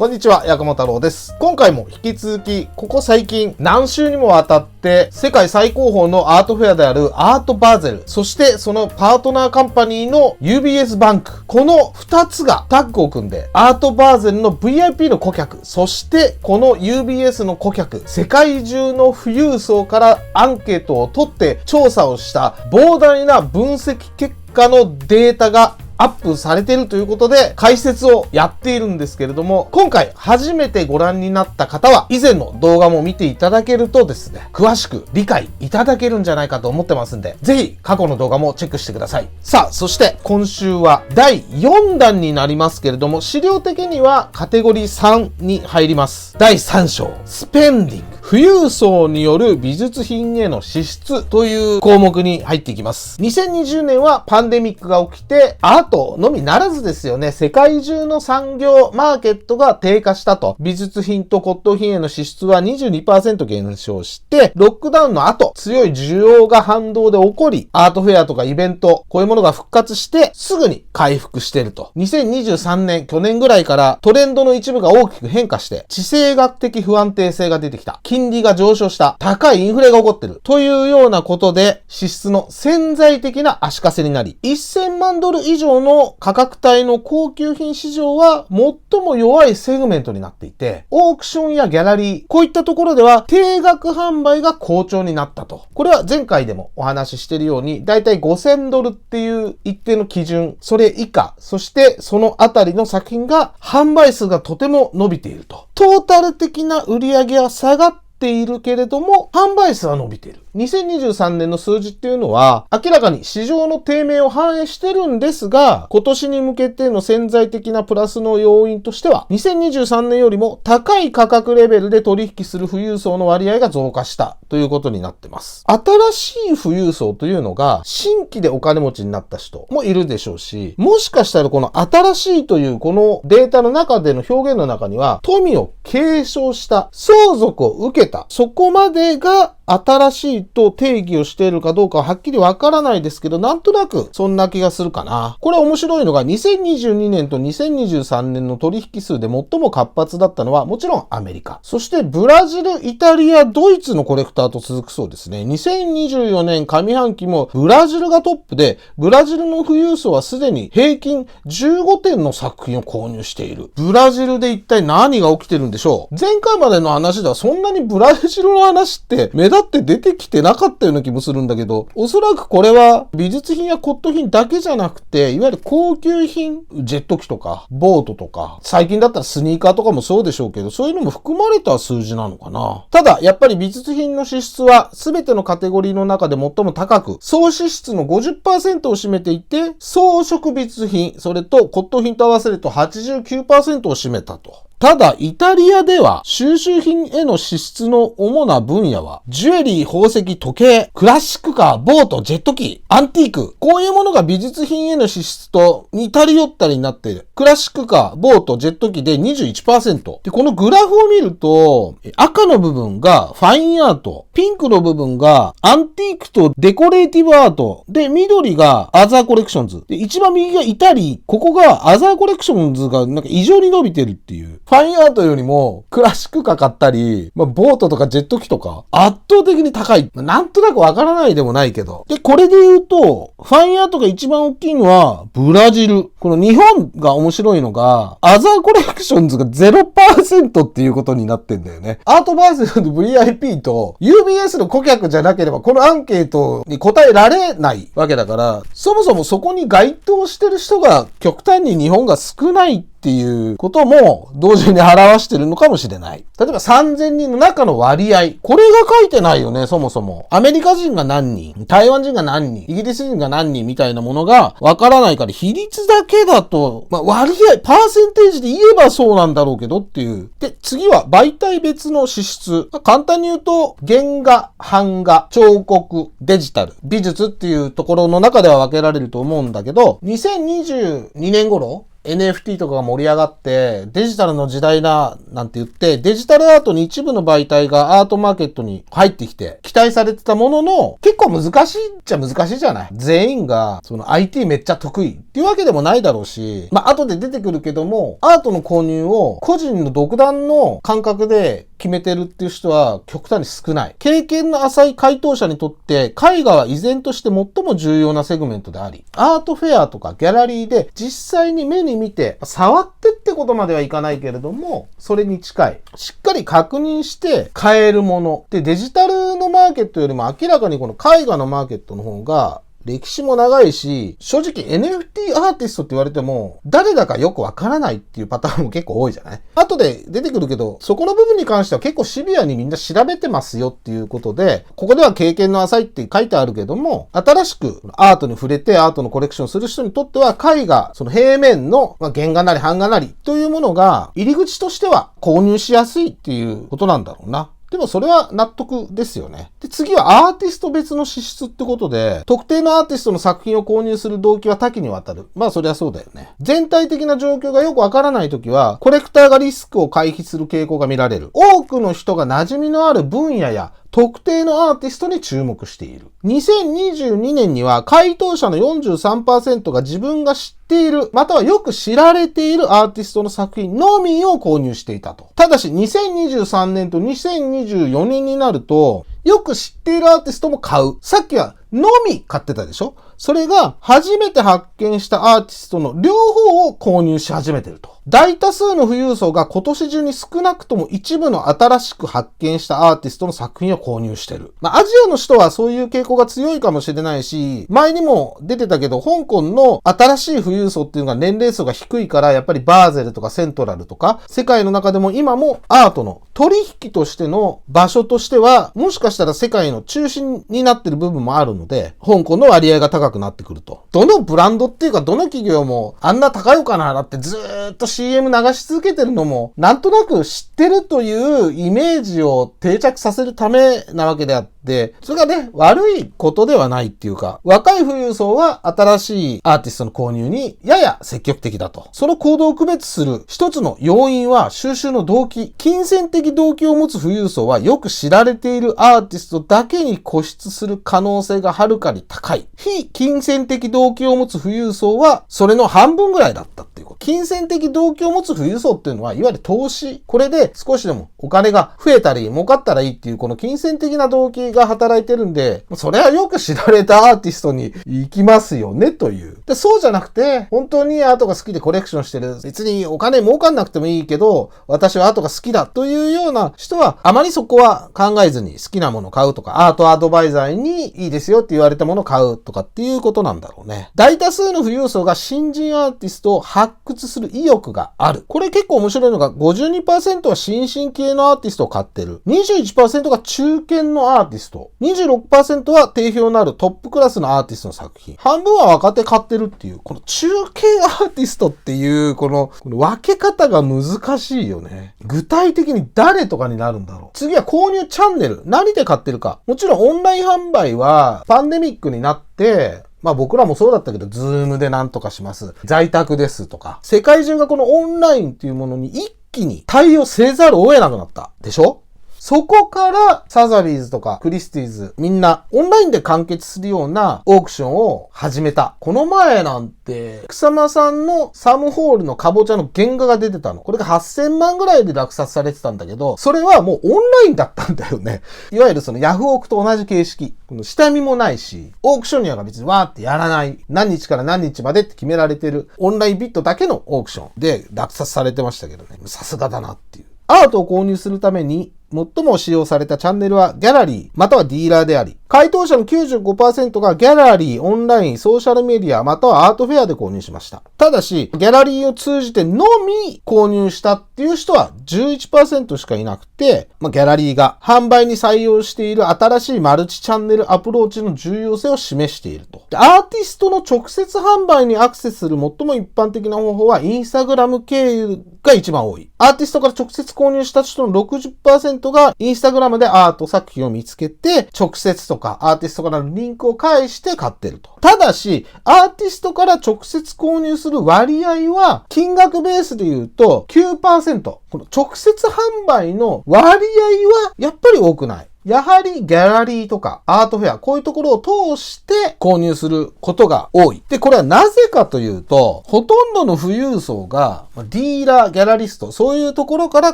こんにちは、ヤクモ太郎です。今回も引き続き、ここ最近何週にもわたって世界最高峰のアートフェアであるアートバーゼル、そしてそのパートナーカンパニーの UBS バンク、この2つがタッグを組んでアートバーゼルの VIP の顧客、そしてこの UBS の顧客、世界中の富裕層からアンケートを取って調査をした膨大な分析結果のデータがアップされているということで解説をやっているんですけれども、今回初めてご覧になった方は以前の動画も見ていただけるとですね、詳しく理解いただけるんじゃないかと思ってますんで、ぜひ過去の動画もチェックしてください。さあ、そして今週は第4弾になりますけれども、資料的にはカテゴリー3に入ります。第3章、スペンディング。富裕層による美術品への支出という項目に入っていきます。2020年はパンデミックが起きて、アートのみならずですよね、世界中の産業、マーケットが低下したと。美術品と骨董品への支出は 22% 減少して、ロックダウンの後、強い需要が反動で起こり、アートフェアとかイベント、こういうものが復活して、すぐに回復していると。2023年、去年ぐらいからトレンドの一部が大きく変化して、地政学的不安定性が出てきた。金利が上昇した。高いインフレが起こっている。というようなことで、支出の潜在的な足かせになり、1000万ドル以上の価格帯の高級品市場は最も弱いセグメントになっていて、オークションやギャラリー、こういったところでは定額販売が好調になったと。これは前回でもお話ししているように、だいたい5000ドルっていう一定の基準、それ以下、そしてそのあたりの作品が販売数がとても伸びていると。トータル的な売り上げは下がっているけれども、販売数は伸びている。2023年の数字っていうのは明らかに市場の低迷を反映してるんですが、今年に向けての潜在的なプラスの要因としては、2023年よりも高い価格レベルで取引する富裕層の割合が増加したということになってます。新しい富裕層というのが新規でお金持ちになった人もいるでしょうし、もしかしたらこの新しいというこのデータの中での表現の中には、富を継承した、相続を受けた、そこまでが新しいと定義をしているかどうかははっきりわからないですけど、なんとなくそんな気がするかな。これ面白いのが2022年と2023年の取引数で最も活発だったのはもちろんアメリカ。そしてブラジル、イタリア、ドイツのコレクターと続くそうですね。2024年上半期もブラジルがトップで、ブラジルの富裕層はすでに平均15点の作品を購入している。ブラジルで一体何が起きてるんでしょう。前回までの話ではそんなにブラジルの話って目立って出てきてなかったような気もするんだけど、おそらくこれは美術品や骨董品だけじゃなくて、いわゆる高級品、ジェット機とかボートとか、最近だったらスニーカーとかもそうでしょうけど、そういうのも含まれた数字なのかな。ただやっぱり美術品の支出は全てのカテゴリーの中で最も高く、総支出の 50% を占めていて、装飾美術品、それと骨董品と合わせると 89% を占めたと。ただ、イタリアでは収集品への支出の主な分野は、ジュエリー、宝石、時計、クラシックカー、ボート、ジェット機、アンティーク、こういうものが美術品への支出と似たり寄ったりになっている。クラシックカー、ボート、ジェット機で 21%。で、このグラフを見ると、赤の部分がファインアート、ピンクの部分がアンティークとデコレーティブアート、で、緑がアザーコレクションズ。で、一番右がイタリー、ここがアザーコレクションズがなんか異常に伸びてるっていう。ファインアートよりもクラシックカー買ったり、ボートとかジェット機とか圧倒的に高い。なんとなくわからないでもないけど。で、これで言うと、ファインアートが一番大きいのはブラジル。この日本が面白いのが、アザーコレクションズが 0% っていうことになってんだよね。アートバーゼルの VIP と UBS の顧客じゃなければこのアンケートに答えられないわけだから、そもそもそこに該当してる人が極端に日本が少ないっていうことも同時に表してるのかもしれない。例えば3000人の中の割合。これが書いてないよね、そもそも。アメリカ人が何人、台湾人が何人、イギリス人が何人みたいなものがわからないから、比率だけだと、割合、パーセンテージで言えばそうなんだろうけどっていう。で、次は媒体別の支出。簡単に言うと、原画、版画、彫刻、デジタル、美術っていうところの中では分けられると思うんだけど、2022年頃、NFT とかが盛り上がってデジタルの時代だなんて言ってデジタルアートに一部の媒体がアートマーケットに入ってきて期待されてたものの結構難しいっちゃ難しいじゃない。全員がその IT めっちゃ得意っていうわけでもないだろうし、後で出てくるけどもアートの購入を個人の独断の感覚で決めてるっていう人は極端に少ない。経験の浅い回答者にとって絵画は依然として最も重要なセグメントであり、アートフェアとかギャラリーで実際に目に見て触ってってことまではいかないけれどもそれに近い。しっかり確認して買えるもので、デジタルのマーケットよりも明らかにこの絵画のマーケットの方が歴史も長いし、正直 NFT アーティストって言われても誰だかよくわからないっていうパターンも結構多いじゃない。後で出てくるけど、そこの部分に関しては結構シビアにみんな調べてますよっていうことで、ここでは経験の浅いって書いてあるけども、新しくアートに触れてアートのコレクションする人にとっては絵画、その平面の原画なり版画なりというものが入り口としては購入しやすいっていうことなんだろうな。でもそれは納得ですよね。で、次はアーティスト別の支出ってことで、特定のアーティストの作品を購入する動機は多岐にわたる。そりゃそうだよね。全体的な状況がよくわからないときは、コレクターがリスクを回避する傾向が見られる。多くの人が馴染みのある分野や特定のアーティストに注目している。2022年には回答者の 43% が自分が知っている、またはよく知られているアーティストの作品のみを購入していたと。ただし2023年と2024年になると、よく知っているアーティストも買う。さっきはのみ買ってたでしょ？それが初めて発見したアーティストの両方を購入し始めてると。大多数の富裕層が今年中に少なくとも一部の新しく発見したアーティストの作品を購入してる。アジアの人はそういう傾向が強いかもしれないし、前にも出てたけど、香港の新しい富裕層っていうのが年齢層が低いから、やっぱりバーゼルとかセントラルとか、世界の中でも今もアートの取引としての場所としては、もしかしたら世界の中心になってる部分もあるので、香港の割合が高くなってくると。どのブランドっていうか、どの企業もあんな高いお金払ってずーっと CM 流し続けてるのも、なんとなく知ってるというイメージを定着させるためなわけであって、それがね、悪いことではないっていうか、若い富裕層は新しいアーティストの購入にやや積極的だと。その行動を区別する一つの要因は収集の動機。金銭的動機を持つ富裕層はよく知られているアーティストだけに固執する可能性がはるかに高い。非金銭的動機を持つ富裕層はそれの半分ぐらいだったっていうこと。金銭的動機を持つ富裕層っていうのは、いわゆる投資。これで少しでもお金が増えたり儲かったらいいっていうこの金銭的な動機が働いてるんで、それはよく知られたアーティストに行きますよねという。で、そうじゃなくて、本当にアートが好きでコレクションしてる。別にお金儲かんなくてもいいけど、私はアートが好きだというような人は、あまりそこは考えずに好きなものを買うとか、アートアドバイザーにいいですよって言われたものを買うとかっていうことなんだろうね。大多数の富裕層が新人アーティストを発掘する意欲がある。これ結構面白いのが 52% は新進系のアーティストを買ってる。21% が中堅のアーティスト。26% は定評のあるトップクラスのアーティストの作品。半分は若手買ってるっていう、この中堅アーティストっていう、この分け方が難しいよね。具体的に誰とかになるんだろう。次は購入チャンネル。何で買ってるか。もちろんオンライン販売はパンデミックになって、僕らもそうだったけど、ズームでなんとかします。在宅ですとか。世界中がこのオンラインっていうものに一気に対応せざるを得なくなった。でしょ？そこからサザビーズとかクリスティーズみんなオンラインで完結するようなオークションを始めた。この前なんて草間さんのサムホールのカボチャの原画が出てたの。これが8000万ぐらいで落札されてたんだけど、それはもうオンラインだったんだよね。いわゆるそのヤフオクと同じ形式。この下見もないし、オークションには別にわーってやらない。何日から何日までって決められてるオンラインビットだけのオークションで落札されてましたけどね。さすがだなっていう。アートを購入するために最も使用されたチャンネルはギャラリーまたはディーラーであり、回答者の 95% がギャラリー、オンライン、ソーシャルメディアまたはアートフェアで購入しました。ただし、ギャラリーを通じてのみ購入したっていう人は 11% しかいなくて、ギャラリーが販売に採用している新しいマルチチャンネルアプローチの重要性を示していると。アーティストの直接販売にアクセスする最も一般的な方法はインスタグラム経由が一番多い。アーティストから直接購入した人の 60% がインスタグラムでアート作品を見つけて直接とかアーティストからのリンクを介して買ってると。ただし、アーティストから直接購入する割合は、金額ベースで言うと 9%。この直接販売の割合はやっぱり多くない。やはりギャラリーとかアートフェア、こういうところを通して購入することが多い。で、これはなぜかというと、ほとんどの富裕層がディーラー、ギャラリスト、そういうところから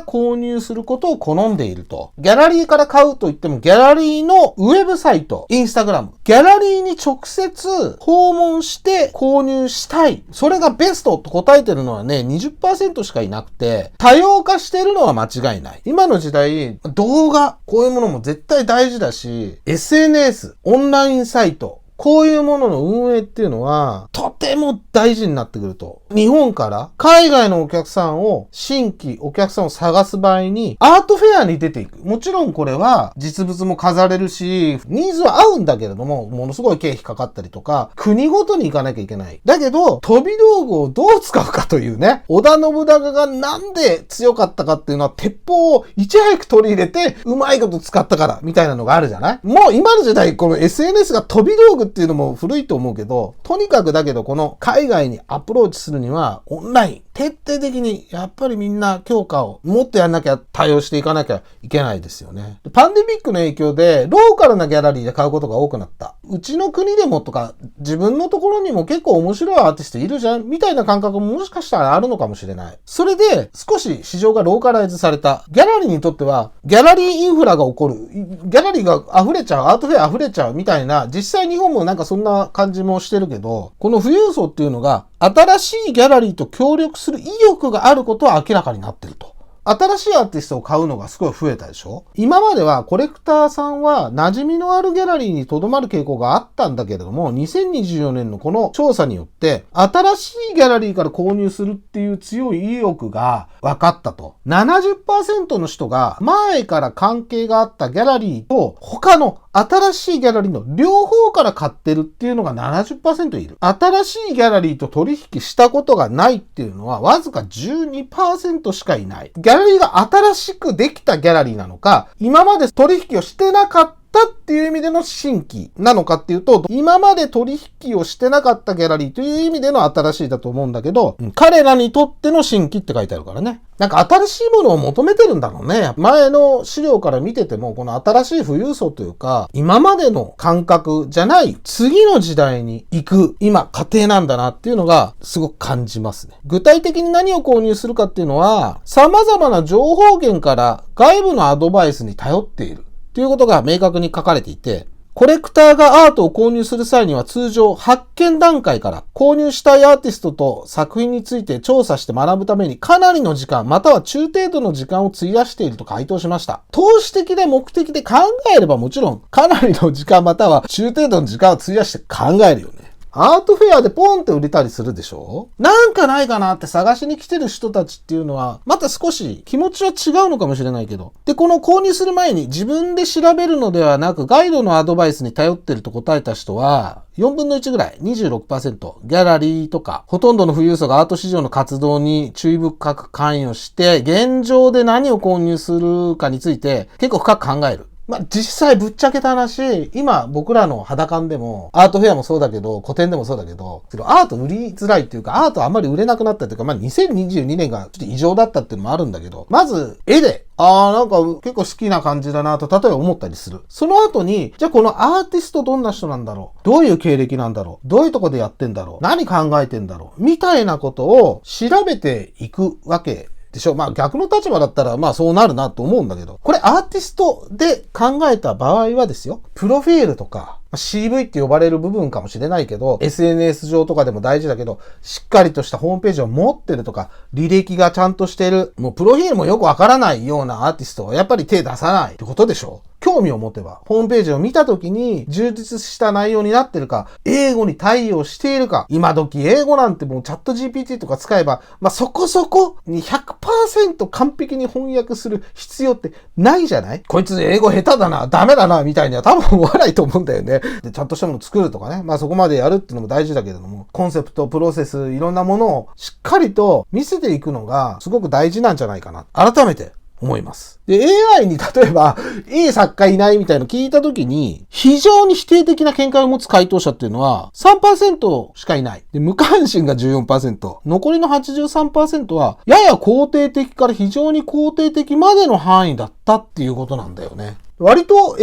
購入することを好んでいると。ギャラリーから買うといっても、ギャラリーのウェブサイト、インスタグラム、ギャラリーに直接訪問して購入したい。それがベストと答えてるのはね、20% しかいなくて、多様化してるのは間違いない。今の時代、動画、こういうものも絶対大事だし、SNS、オンラインサイト、こういうものの運営っていうのは、とても大事になってくると。日本から海外のお客さんを、新規お客さんを探す場合に、アートフェアに出ていく。もちろんこれは実物も飾れるし、ニーズは合うんだけれども、ものすごい経費かかったりとか、国ごとに行かなきゃいけない。だけど、飛び道具をどう使うかというね、織田信長がなんで強かったかっていうのは、鉄砲をいち早く取り入れて、うまいこと使ったから、みたいなのがあるじゃない？もう今の時代、この SNS が飛び道具っていうのも古いと思うけど、とにかくだけどこの海外にアプローチするにはオンライン、徹底的にやっぱりみんな強化をもっとやんなきゃ対応していかなきゃいけないですよね。パンデミックの影響でローカルなギャラリーで買うことが多くなった。うちの国でもとか自分のところにも結構面白いアーティストいるじゃんみたいな感覚ももしかしたらあるのかもしれない。それで少し市場がローカライズされた。ギャラリーにとってはギャラリーインフラが起こる。ギャラリーが溢れちゃう。アートフェア溢れちゃうみたいな、実際日本もなんかそんな感じもしてるけど、この富裕層っていうのが新しいギャラリーと協力する意欲があることは明らかになってると。新しいアーティストを買うのがすごい増えたでしょ？今まではコレクターさんは馴染みのあるギャラリーにとどまる傾向があったんだけれども、2024年のこの調査によって新しいギャラリーから購入するっていう強い意欲が分かったと。70% の人が前から関係があったギャラリーと他の新しいギャラリーの両方から買ってるっていうのが 70% いる。新しいギャラリーと取引したことがないっていうのはわずか 12% しかいない。ギャラリーが新しくできたギャラリーなのか、今まで取引をしてなかったっていう意味での新規なのかっていうと、今まで取引をしてなかったギャラリーという意味での新しいだと思うんだけど、彼らにとっての新規って書いてあるからね。なんか新しいものを求めてるんだろうね。前の資料から見てても、この新しい富裕層というか、今までの感覚じゃない次の時代に行く今過程なんだなっていうのがすごく感じますね。具体的に何を購入するかっていうのは、様々な情報源から外部のアドバイスに頼っているということが明確に書かれていて、コレクターがアートを購入する際には通常発見段階から購入したいアーティストと作品について調査して学ぶためにかなりの時間または中程度の時間を費やしていると回答しました。投資的で目的で考えればもちろんかなりの時間または中程度の時間を費やして考えるよね。アートフェアでポンって売れたりするでしょ？なんかないかなって探しに来てる人たちっていうのは、また少し気持ちは違うのかもしれないけど。で、この購入する前に自分で調べるのではなく、ガイドのアドバイスに頼ってると答えた人は、4分の1ぐらい、26%。ギャラリーとか、ほとんどの富裕層がアート市場の活動に注意深く関与して、現状で何を購入するかについて結構深く考える。実際ぶっちゃけた話、今僕らの肌感でも、アートフェアもそうだけど、個展でもそうだけど、アート売りづらいっていうか、アートあんまり売れなくなったというか、2022年がちょっと異常だったっていうのもあるんだけど、まず絵で、なんか結構好きな感じだなと、例えば思ったりする。その後に、じゃあこのアーティストどんな人なんだろう？どういう経歴なんだろう？どういうとこでやってんだろう？何考えてんだろう？みたいなことを調べていくわけでしょ。逆の立場だったらそうなるなと思うんだけど、これアーティストで考えた場合はですよ、プロフィールとか、CV って呼ばれる部分かもしれないけど、SNS 上とかでも大事だけど、しっかりとしたホームページを持ってるとか、履歴がちゃんとしてる、もうプロフィールもよくわからないようなアーティストはやっぱり手出さないってことでしょ。興味を持てば、ホームページを見たときに充実した内容になってるか、英語に対応しているか、今時英語なんてもうチャット GPT とか使えば、そこそこに 100% 完璧に翻訳する必要ってないじゃない？こいつ英語下手だな、ダメだな、みたいには多分思わないと思うんだよね。で、ちゃんとしたものを作るとかね。そこまでやるっていうのも大事だけれども、コンセプト、プロセス、いろんなものをしっかりと見せていくのがすごく大事なんじゃないかな。改めて思います。で、AI に例えば、いい作家いないみたいなの聞いたときに、非常に否定的な見解を持つ回答者っていうのは 3% しかいない。で、無関心が 14%。残りの 83% は、やや肯定的から非常に肯定的までの範囲だったっていうことなんだよね。割と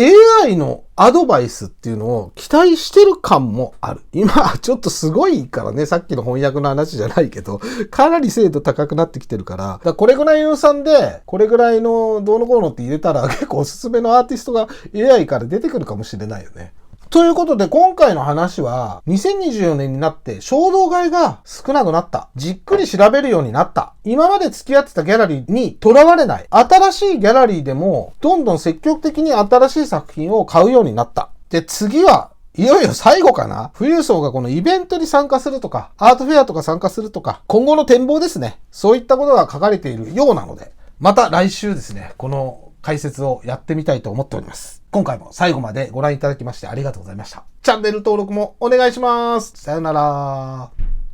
AI のアドバイスっていうのを期待してる感もある。今、ちょっとすごいからね、さっきの翻訳の話じゃないけど、かなり精度高くなってきてるから、だからこれぐらいの予算で、これぐらいのどうのこうのって入れたら結構おすすめのアーティストが AI から出てくるかもしれないよね。ということで今回の話は2024年になって衝動買いが少なくなった。じっくり調べるようになった。今まで付き合ってたギャラリーにとらわれない。新しいギャラリーでもどんどん積極的に新しい作品を買うようになった。で、次はいよいよ最後かな。富裕層がこのイベントに参加するとか、アートフェアとか参加するとか、今後の展望ですね。そういったことが書かれているようなので、また来週ですね、この解説をやってみたいと思っております。今回も最後までご覧いただきましてありがとうございました。チャンネル登録もお願いします。さよなら。